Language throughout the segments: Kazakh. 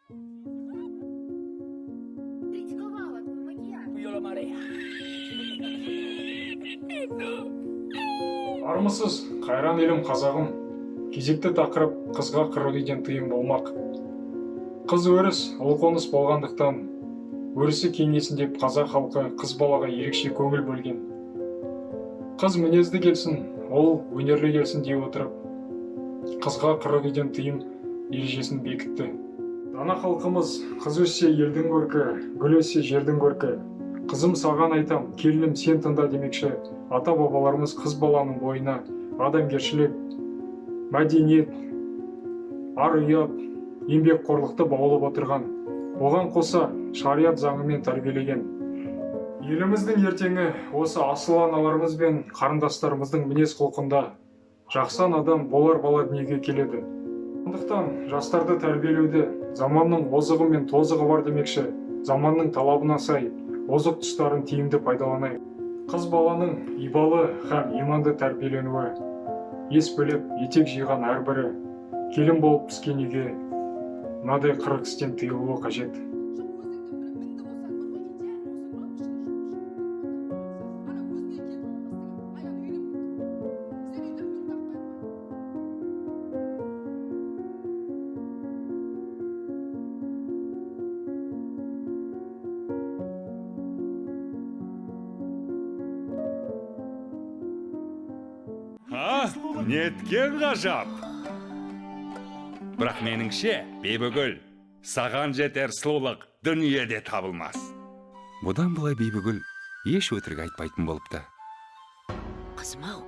Критиковала твой макияж. Армысыз, қайран елім қазағым, кезекті тақырып қызға қырық үйден тыйым болмақ. Қыз өріс, ұл қоныс болғандықтан, өрісі кеңесін деп қазақ халқы қыз балаға ерекше көңіл бөлген. Қыз мінезді келсін, ол өнерлі келсін дей отырып, қызға қырық үйден тыйым ережесін бекітті. Дана халқымыз қыз өссе елдің көркі, гүл өссе жердің көркі. Қызым саған айтам, келінім сен тыңда демекші, ата-бабаларымыз қыз баланың бойына адамгершілік, мәдениет, ар-ұят, еңбекқорлықты баулып отырған. Оған қоса шариат заңымен тәрбиелеген. Еліміздің ертеңі осы асыл аналарымыз бен қарындастарымыздың мінез құлқында жақсы адам болар бала дүниеге келеді. Сондықтан жастарды тәрбиелеуде заманның озығы мен тозығы бар демекші, заманның талабына сай озық тұстарын тиімді пайдаланайық. Қыз баланың ибалы һәм иманды тәрбиеленуі, ес біліп, етек жиған әрбірі, келін болып піскен үйге мынадай қырық істен тыйылуы қажет. Неткен ғажап. Бірақ меніңше, Бибігүл, саған жетер сұлулық дүниеде табылмас. Бұдан былай Бибігүл еш өтірік айтпайтын болыпты. Қызым-ау,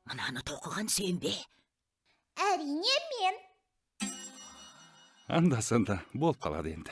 мынаны тоқыған сен бе? Әрине мен. Анда-санда болып қалады енді.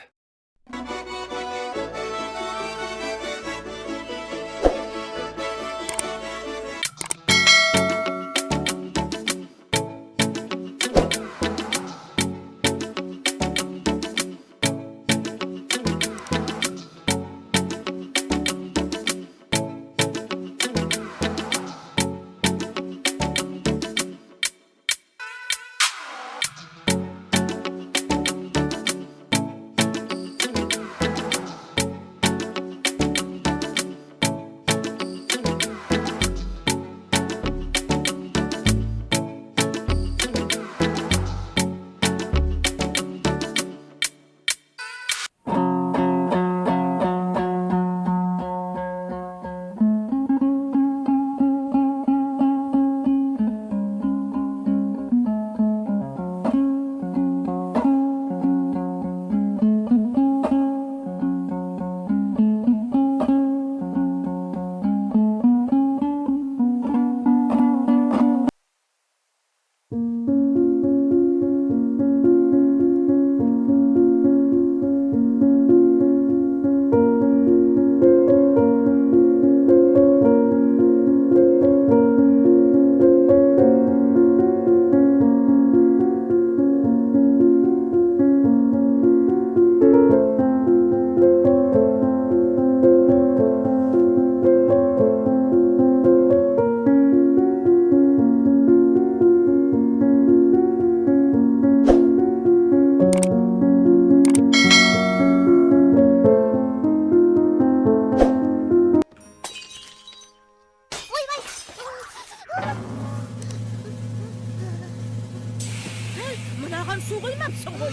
Мынаған су құймапсың ғой.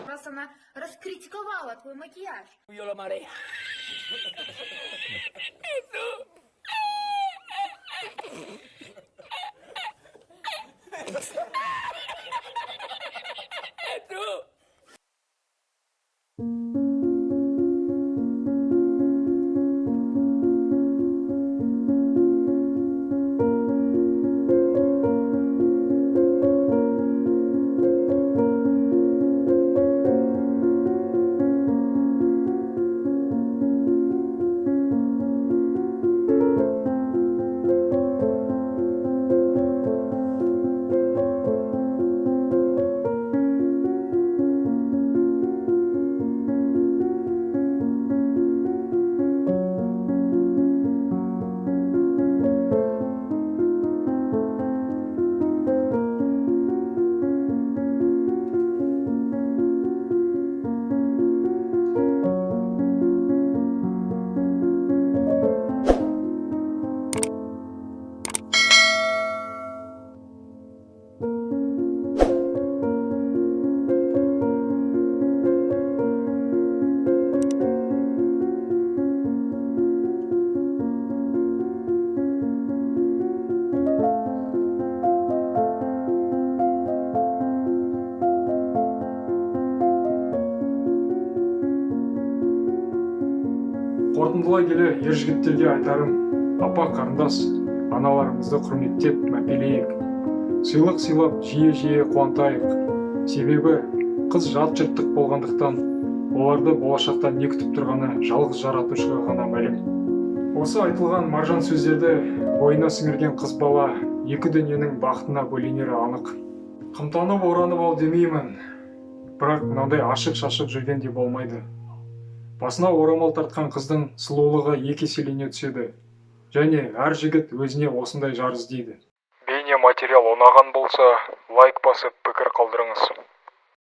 Раз она раскритиковала твой макияж. қорытындылай келе ер жігіттерге айтарым, апа қарындас, аналарымызды құрметтеп мәпелейік. Сыйлық сыйлап жиі-жиі қуантайық. Себебі қыз жат жұрттық болғандықтан, оларды болашақта не күтіп тұрғаны жалғыз жаратушыға ғана мәлім. Осы айтылған маржан сөздерді бойына сіңірген қыз бала екі дүниенің бақытына бөленері анық. Қымтанып оранып ал демеймін, бірақ мынандай ашық-шашық жүрген де болмайды. Басына орамал тартқан қыздың сұлулығы екі еселене түседі, және әр жігіт өзіне осындай жар іздейді. Бейне материал ұнаған болса, лайк басып пікір қалдырыңыз.